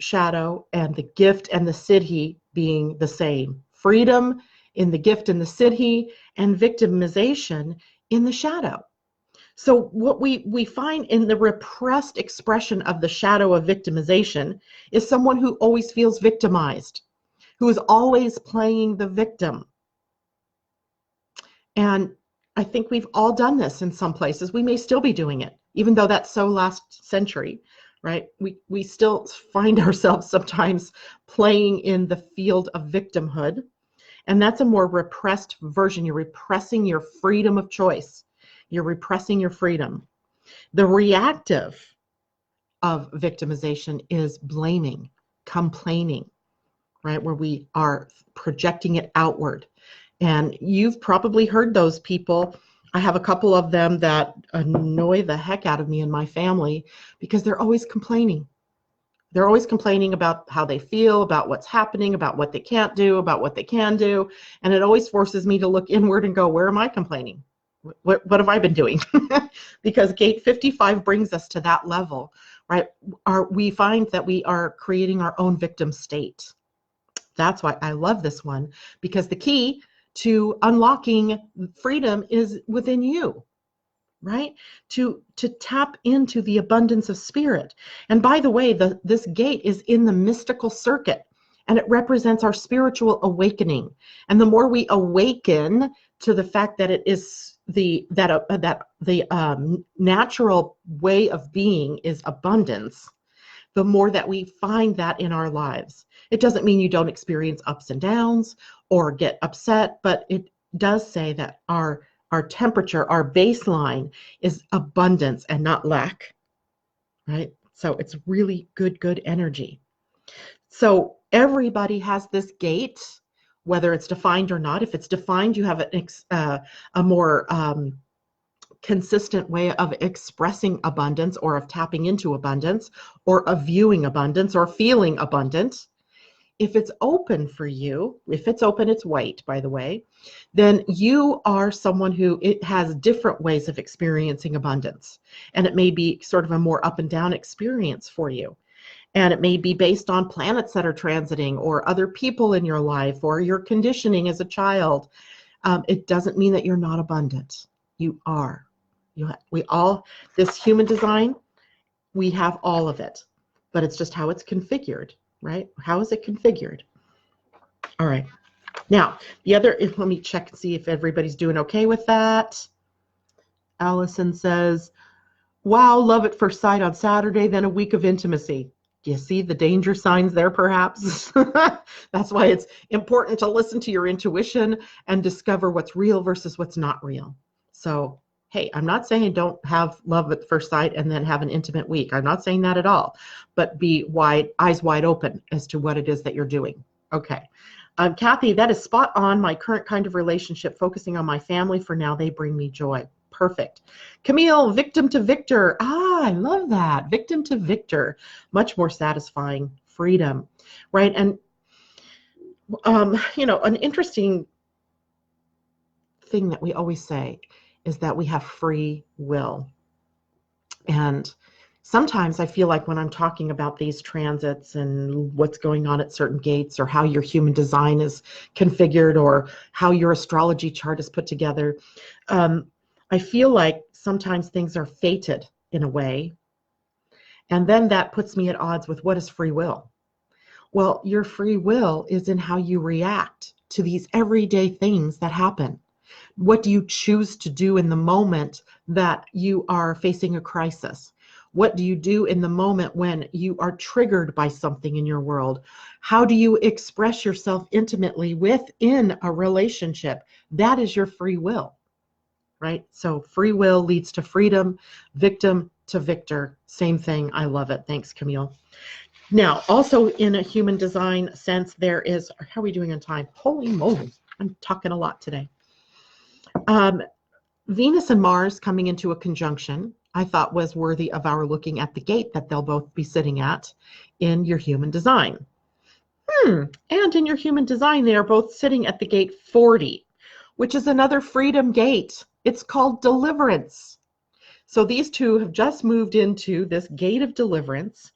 Speaker 1: shadow and the gift and the siddhi being the same. Freedom in the gift and the siddhi, and victimization in the shadow. So what we find in the repressed expression of the shadow of victimization is someone who always feels victimized, who is always playing the victim. And I think we've all done this in some places. We may still be doing it, even though that's so last century, right? We still find ourselves sometimes playing in the field of victimhood. And that's a more repressed version. You're repressing your freedom of choice. You're repressing your freedom. The reactive of victimization is blaming, complaining, right? Where we are projecting it outward. And you've probably heard those people. I have a couple of them that annoy the heck out of me and my family because they're always complaining. They're always complaining about how they feel, about what's happening, about what they can't do, about what they can do. And it always forces me to look inward and go, where am I complaining? What have I been doing? Because gate 55 brings us to that level, right? We find that we are creating our own victim state. That's why I love this one, because the key to unlocking freedom is within you, right? To tap into the abundance of spirit. And by the way, this gate is in the mystical circuit, and it represents our spiritual awakening. And the more we awaken to the fact that it is the natural way of being is abundance, the more that we find that in our lives. It doesn't mean you don't experience ups and downs or get upset, but it does say that our temperature, our baseline is abundance and not lack, right? So it's really good energy. So everybody has this gate, whether it's defined or not. If it's defined, you have a more consistent way of expressing abundance, or of tapping into abundance, or of viewing abundance, or feeling abundant. If it's open for you, if it's open, it's white, by the way, then you are someone who it has different ways of experiencing abundance. And it may be sort of a more up and down experience for you. And it may be based on planets that are transiting, or other people in your life, or your conditioning as a child. It doesn't mean that you're not abundant. You are. We all, this human design, we have all of it. But it's just how it's configured, right? How is it configured? All right. Now, the other, let me check and see if everybody's doing okay with that. Allison says, wow, love at first sight on Saturday, then a week of intimacy. Do you see the danger signs there, perhaps? That's why it's important to listen to your intuition and discover what's real versus what's not real. So, hey, I'm not saying don't have love at first sight and then have an intimate week. I'm not saying that at all. But be eyes wide open as to what it is that you're doing. Okay. Kathy, that is spot on. My current kind of relationship, focusing on my family for now, they bring me joy. Perfect. Camille, victim to victor. I love that. Victim to victor. Much more satisfying. Freedom, right? And, an interesting thing that we always say is that we have free will. And sometimes I feel like when I'm talking about these transits and what's going on at certain gates, or how your human design is configured, or how your astrology chart is put together, I feel like sometimes things are fated in a way, and then that puts me at odds with what is free will. Well, your free will is in how you react to these everyday things that happen. What do you choose to do in the moment that you are facing a crisis? What do you do in the moment when you are triggered by something in your world? How do you express yourself intimately within a relationship? That is your free will. Right? So free will leads to freedom, victim to victor. Same thing. I love it. Thanks, Camille. Now, also in a human design sense, there is, how are we doing on time? Holy moly, I'm talking a lot today. Venus and Mars coming into a conjunction, I thought was worthy of our looking at the gate that they'll both be sitting at in your human design. And in your human design, they are both sitting at the gate 40. which is another freedom gate. It's called deliverance. So these two have just moved into this gate of deliverance.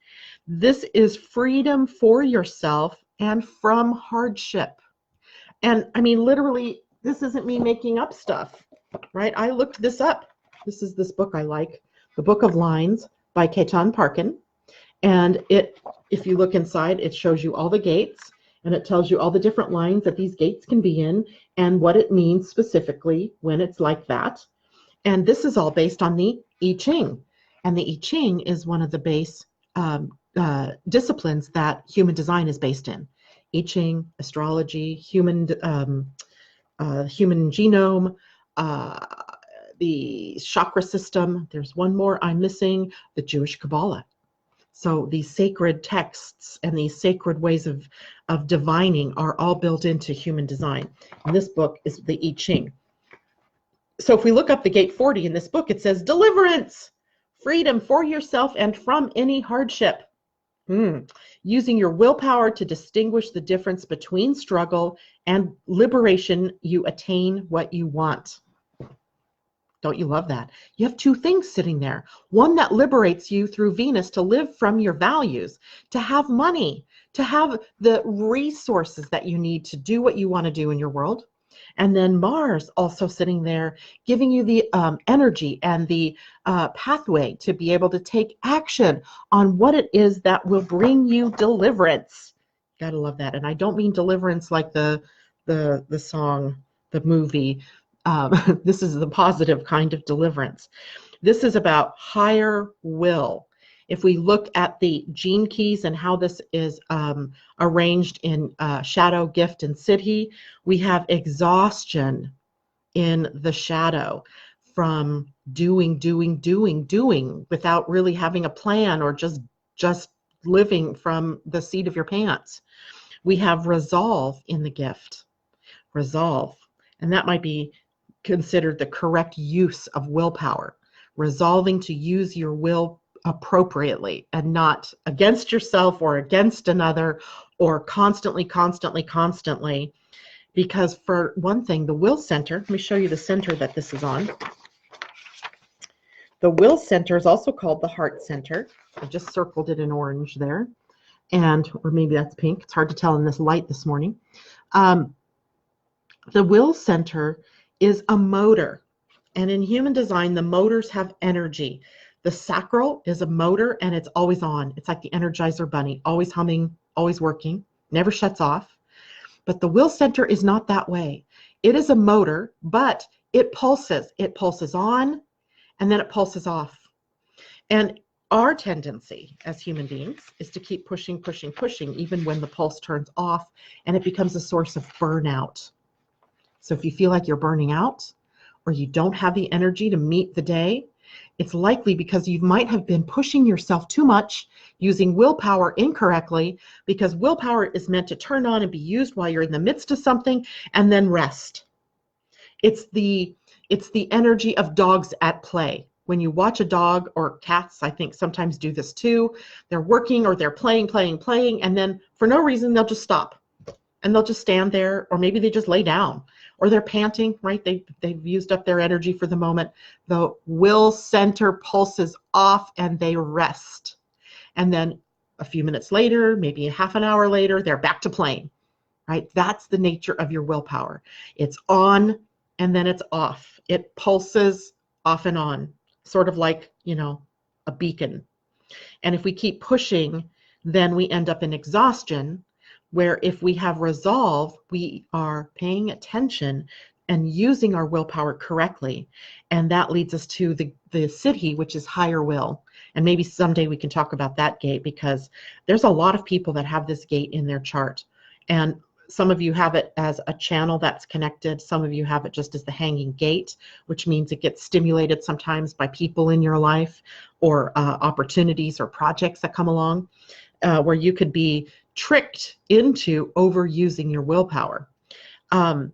Speaker 1: This is freedom for yourself and from hardship. And I mean, literally, this isn't me making up stuff, right? I looked this up. This is this book I like, The Book of Lines by Ketan Parkin. And if you look inside, it shows you all the gates, and it tells you all the different lines that these gates can be in and what it means specifically when it's like that. And this is all based on the I Ching. And the I Ching is one of the base disciplines that human design is based in. I Ching, astrology, human genome, the chakra system. There's one more I'm missing, the Jewish Kabbalah. So these sacred texts and these sacred ways of divining are all built into human design. And this book is the I Ching. So if we look up the gate 40 in this book, it says deliverance, freedom for yourself and from any hardship. Using your willpower to distinguish the difference between struggle and liberation, you attain what you want. Don't you love that? You have two things sitting there. One that liberates you through Venus to live from your values, to have money, to have the resources that you need to do what you want to do in your world. And then Mars also sitting there, giving you the energy and the pathway to be able to take action on what it is that will bring you deliverance. Gotta love that. And I don't mean deliverance like the song, the movie. This is the positive kind of deliverance. This is about higher will. If we look at the gene keys and how this is arranged in shadow, gift, and siddhi, we have exhaustion in the shadow from doing without really having a plan or just living from the seat of your pants. We have resolve in the gift. Resolve. And that might be considered the correct use of willpower. Resolving to use your will appropriately and not against yourself or against another or constantly. Because for one thing, the will center, let me show you the center that this is on. The will center is also called the heart center. I just circled it in orange there. Or maybe that's pink. It's hard to tell in this light this morning. The will center is a motor. And in human design, the motors have energy. The sacral is a motor and it's always on. It's like the Energizer Bunny, always humming, always working, never shuts off. But the will center is not that way. It is a motor, but it pulses. It pulses on and then it pulses off. And our tendency as human beings is to keep pushing, even when the pulse turns off and it becomes a source of burnout. So if you feel like you're burning out or you don't have the energy to meet the day, it's likely because you might have been pushing yourself too much, using willpower incorrectly, because willpower is meant to turn on and be used while you're in the midst of something and then rest. It's the energy of dogs at play. When you watch a dog, or cats, I think sometimes do this too, they're working or they're playing, and then for no reason, they'll just stop. And they'll just stand there, or maybe they just lay down. Or they're panting, right? They've used up their energy for the moment. The will center pulses off and they rest. And then a few minutes later, maybe a half an hour later, they're back to playing, right? That's the nature of your willpower. It's on and then it's off. It pulses off and on, sort of like, a beacon. And if we keep pushing, then we end up in exhaustion, where if we have resolve, we are paying attention and using our willpower correctly. And that leads us to the siddhi, which is higher will. And maybe someday we can talk about that gate, because there's a lot of people that have this gate in their chart. And some of you have it as a channel that's connected. Some of you have it just as the hanging gate, which means it gets stimulated sometimes by people in your life or opportunities or projects that come along, where you could be tricked into overusing your willpower. Remember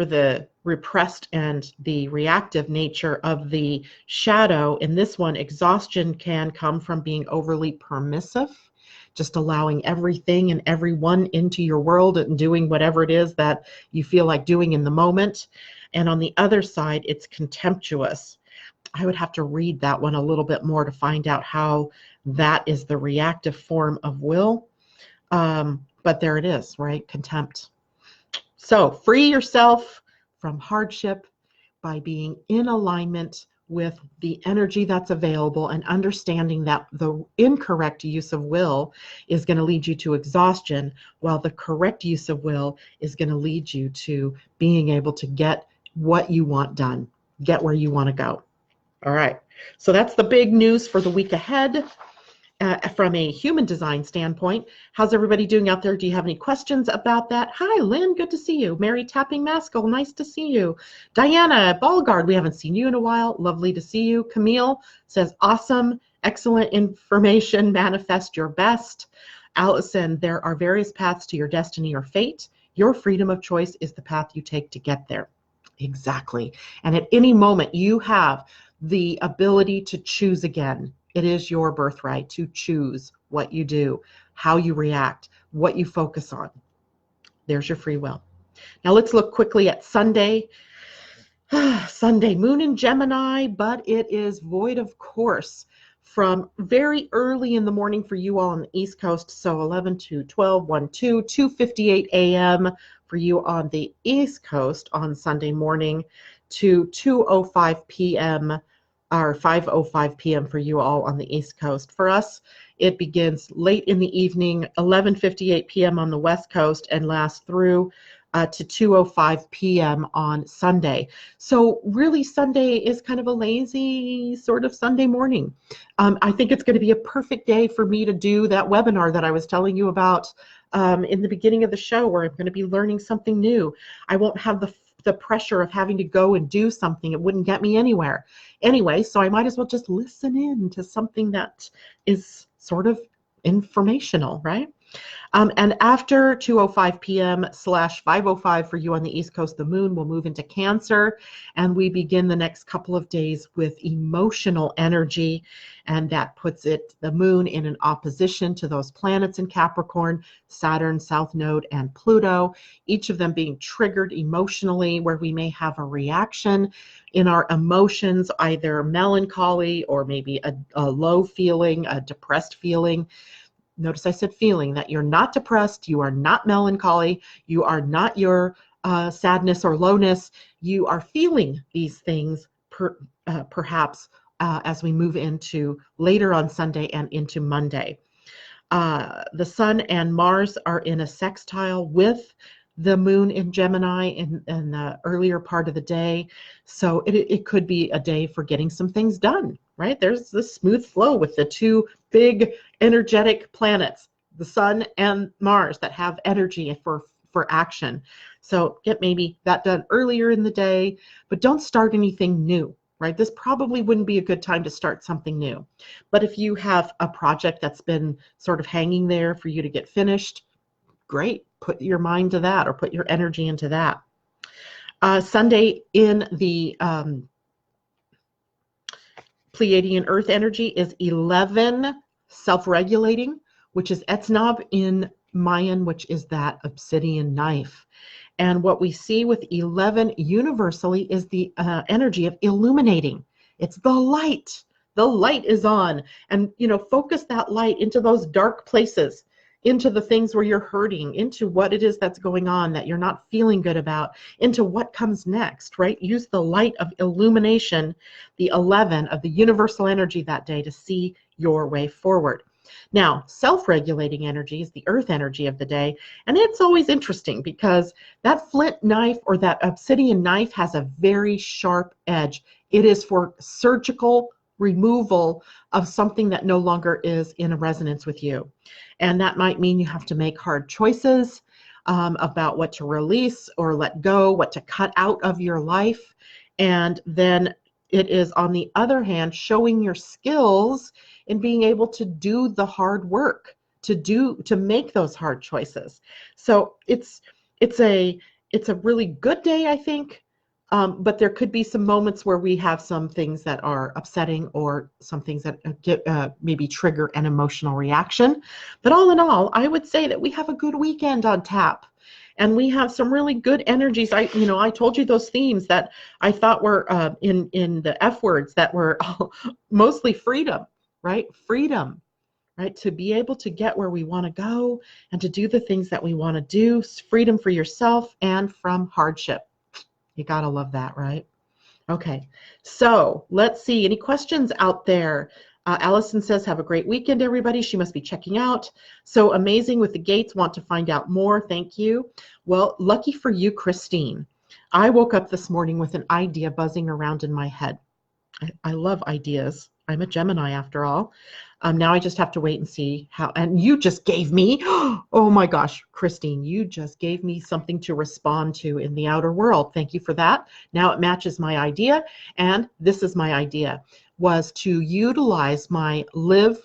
Speaker 1: the repressed and the reactive nature of the shadow. In this one, exhaustion can come from being overly permissive, just allowing everything and everyone into your world and doing whatever it is that you feel like doing in the moment. And on the other side, it's contemptuous. I would have to read that one a little bit more to find out how that is the reactive form of will. But there it is, right? Contempt. So free yourself from hardship by being in alignment with the energy that's available and understanding that the incorrect use of will is going to lead you to exhaustion, while the correct use of will is going to lead you to being able to get what you want done, get where you want to go. All right. So that's the big news for the week ahead. From a human design standpoint, how's everybody doing out there? Do you have any questions about that? Hi, Lynn, good to see you. Mary Tapping Maskell, nice to see you. Diana Ballgard, we haven't seen you in a while. Lovely to see you. Camille says, awesome, excellent information, manifest your best. Allison, there are various paths to your destiny or fate. Your freedom of choice is the path you take to get there. Exactly. And at any moment, you have the ability to choose again. It is your birthright to choose what you do, how you react, what you focus on. There's your free will. Now let's look quickly at Sunday. Sunday, moon in Gemini, but it is void of course from very early in the morning for you all on the East Coast. So 11 to 12, 1, 2, 2:58 a.m. for you on the East Coast on Sunday morning to 2:05 p.m. or 5:05 p.m. for you all on the East Coast. For us, it begins late in the evening, 11:58 p.m. on the West Coast, and lasts through to 2:05 p.m. on Sunday. So really Sunday is kind of a lazy sort of Sunday morning. I think it's going to be a perfect day for me to do that webinar that I was telling you about in the beginning of the show, where I'm going to be learning something new. I won't have the pressure of having to go and do something. It wouldn't get me anywhere. Anyway, so I might as well just listen in to something that is sort of informational, right? And after 2:05 p.m. / 5:05 for you on the East Coast, the moon will move into Cancer, and we begin the next couple of days with emotional energy, and that puts the moon in an opposition to those planets in Capricorn, Saturn, South Node, and Pluto, each of them being triggered emotionally, where we may have a reaction in our emotions, either melancholy or maybe a low feeling, a depressed feeling. Notice I said feeling, that you're not depressed, you are not melancholy, you are not your sadness or lowness. You are feeling these things perhaps as we move into later on Sunday and into Monday. The Sun and Mars are in a sextile with the moon in Gemini in the earlier part of the day. So it could be a day for getting some things done, right? There's this smooth flow with the two big energetic planets, the Sun and Mars, that have energy for action. So get maybe that done earlier in the day, but don't start anything new, right? This probably wouldn't be a good time to start something new. But if you have a project that's been sort of hanging there for you to get finished, great. Put your mind to that, or put your energy into that. Sunday in the Pleiadian-Earth energy is 11, self-regulating, which is Etznab in Mayan, which is that obsidian knife. And what we see with 11 universally is the energy of illuminating. It's the light. The light is on. And, focus that light into those dark places, into the things where you're hurting, into what it is that's going on that you're not feeling good about, into what comes next, right? Use the light of illumination, the 11 of the universal energy that day, to see your way forward. Now, self-regulating energy is the earth energy of the day, and it's always interesting because that flint knife or that obsidian knife has a very sharp edge. It is for surgical removal of something that no longer is in a resonance with you. And that might mean you have to make hard choices about what to release or let go, what to cut out of your life. And then it is, on the other hand, showing your skills in being able to do the hard work, to make those hard choices. So it's a really good day, I think, But there could be some moments where we have some things that are upsetting or some things that maybe trigger an emotional reaction. But all in all, I would say that we have a good weekend on tap. And we have some really good energies. I told you those themes that I thought were in the F words that were mostly freedom, right? Freedom, right? To be able to get where we want to go and to do the things that we want to do. Freedom for yourself and from hardship. You gotta love that, right? Okay, so let's see. Any questions out there? Allison says, have a great weekend, everybody. She must be checking out. So amazing with the gates. Want to find out more. Thank you. Well, lucky for you, Christine. I woke up this morning with an idea buzzing around in my head. I love ideas. I'm a Gemini after all. Now I just have to wait and see how, and you just gave me, oh my gosh, Christine, you just gave me something to respond to in the outer world. Thank you for that. Now it matches my idea. And this is my idea, was to utilize my live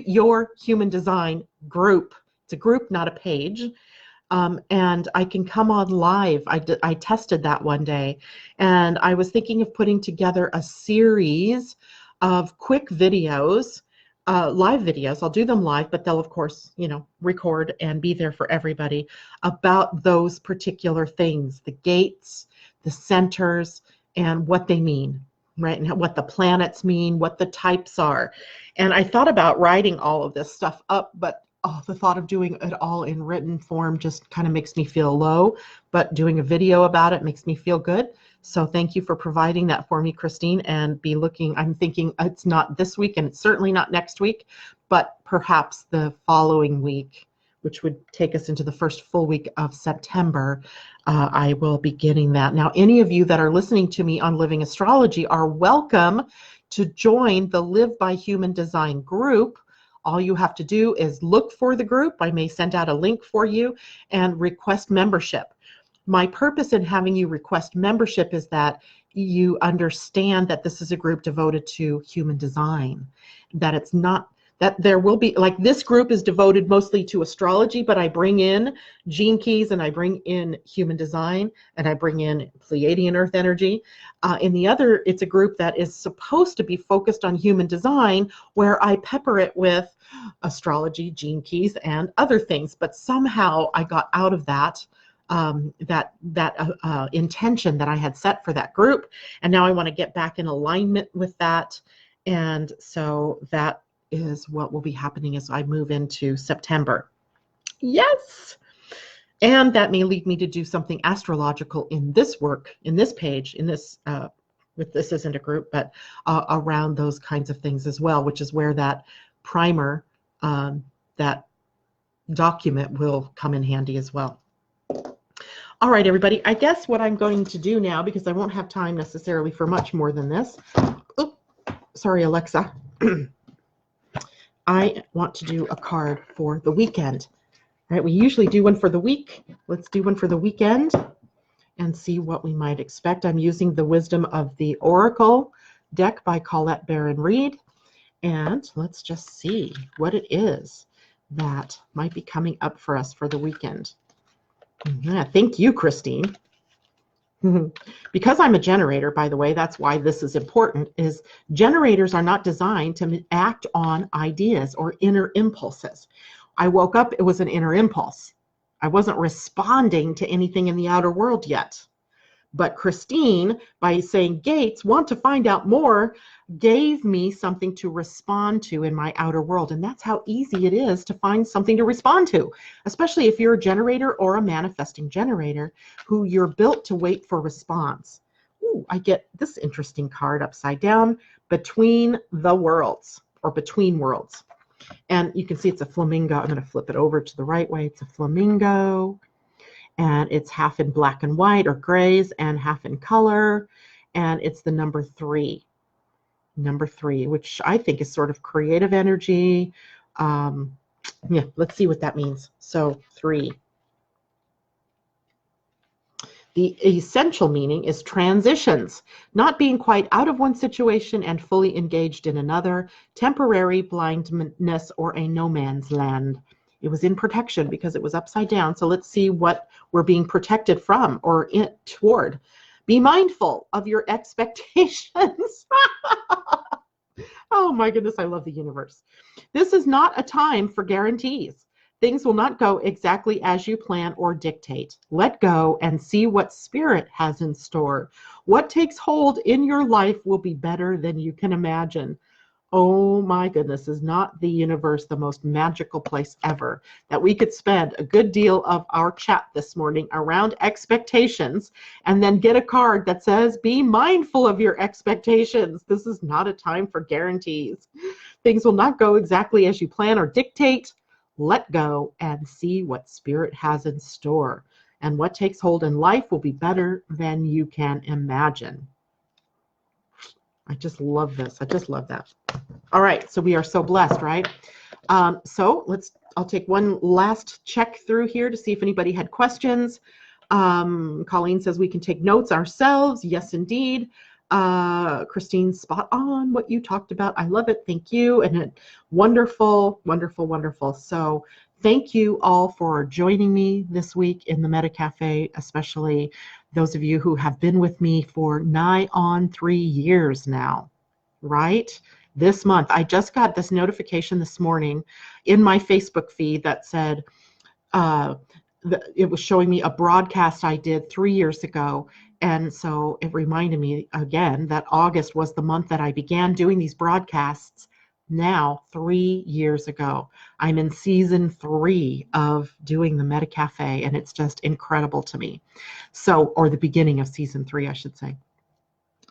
Speaker 1: your human design group. It's a group, not a page. And I can come on live. I tested that one day, and I was thinking of putting together a series of quick videos, live videos. I'll do them live, but they'll, of course, record and be there for everybody about those particular things, the gates, the centers, and what they mean, right? And what the planets mean, what the types are. And I thought about writing all of this stuff up, but the thought of doing it all in written form just kind of makes me feel low, but doing a video about it makes me feel good. So thank you for providing that for me, Christine, and I'm thinking it's not this week and it's certainly not next week, but perhaps the following week, which would take us into the first full week of September. I will be getting that. Now, any of you that are listening to me on Living Astrology are welcome to join the Live by Human Design group. All you have to do is look for the group. I may send out a link for you and request membership. My purpose in having you request membership is that you understand that this is a group devoted to human design, that it's not, that there will be, like this group is devoted mostly to astrology, but I bring in gene keys and I bring in human design and I bring in Pleiadian-Earth energy. In the other, it's a group that is supposed to be focused on human design, where I pepper it with astrology, gene keys, and other things. But somehow I got out of that intention that I had set for that group, and now I want to get back in alignment with that. And so that is what will be happening as I move into September. Yes. And that may lead me to do something astrological in this work, in this page, in this, this isn't a group, but around those kinds of things as well, which is where that primer, that document will come in handy as well. All right, everybody, I guess what I'm going to do now, because I won't have time necessarily for much more than this. Oops, sorry, Alexa. I want to do a card for the weekend. All right, we usually do one for the week. Let's do one for the weekend and see what we might expect. I'm using the Wisdom of the Oracle deck by Colette Baron Reed. And let's just see what it is that might be coming up for us for the weekend. Yeah, thank you, Christine. Because I'm a generator, by the way, that's why this is important, is generators are not designed to act on ideas or inner impulses. I woke up, it was an inner impulse. I wasn't responding to anything in the outer world yet. But Christine, by saying gates, want to find out more, gave me something to respond to in my outer world. And that's how easy it is to find something to respond to, especially if you're a generator or a manifesting generator who you're built to wait for response. Ooh, I get this interesting card upside down, Between the Worlds, or Between Worlds. And you can see it's a flamingo. I'm going to flip it over to the right way. It's a flamingo. And it's half in black and white or grays and half in color. And it's the number 3. Number 3, which I think is sort of creative energy. Yeah, let's see what that means. So 3. The essential meaning is transitions, not being quite out of one situation and fully engaged in another, temporary blindness, or a no man's land. It was in protection because it was upside down. So let's see what we're being protected from or toward. Be mindful of your expectations. Oh my goodness, I love the universe. This is not a time for guarantees. Things will not go exactly as you plan or dictate. Let go and see what spirit has in store. What takes hold in your life will be better than you can imagine. Oh my goodness, is not the universe the most magical place ever that we could spend a good deal of our chat this morning around expectations and then get a card that says, be mindful of your expectations. This is not a time for guarantees. Things will not go exactly as you plan or dictate. Let go and see what spirit has in store. And what takes hold in life will be better than you can imagine. I just love this. I just love that. All right, so we are so blessed, right? I'll take one last check through here to see if anybody had questions. Colleen says we can take notes ourselves. Yes, indeed. Christine, spot on what you talked about. I love it. Thank you. And wonderful, wonderful, wonderful. So thank you all for joining me this week in the Meta Cafe, especially those of you who have been with me for nigh on 3 years now, right? This month, I just got this notification this morning in my Facebook feed that said it was showing me a broadcast I did 3 years ago. And so it reminded me again that August was the month that I began doing these broadcasts. Now, 3 years ago, I'm in season 3 of doing the Meta Cafe, and it's just incredible to me. So, or the beginning of season 3, I should say.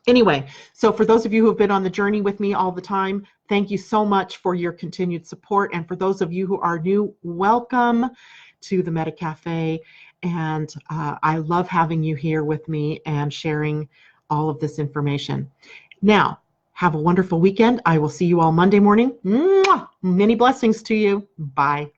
Speaker 1: Anyway, so for those of you who have been on the journey with me all the time, thank you so much for your continued support. And for those of you who are new, welcome to the Meta Cafe. And I love having you here with me and sharing all of this information. Now, have a wonderful weekend. I will see you all Monday morning. Mwah! Many blessings to you. Bye.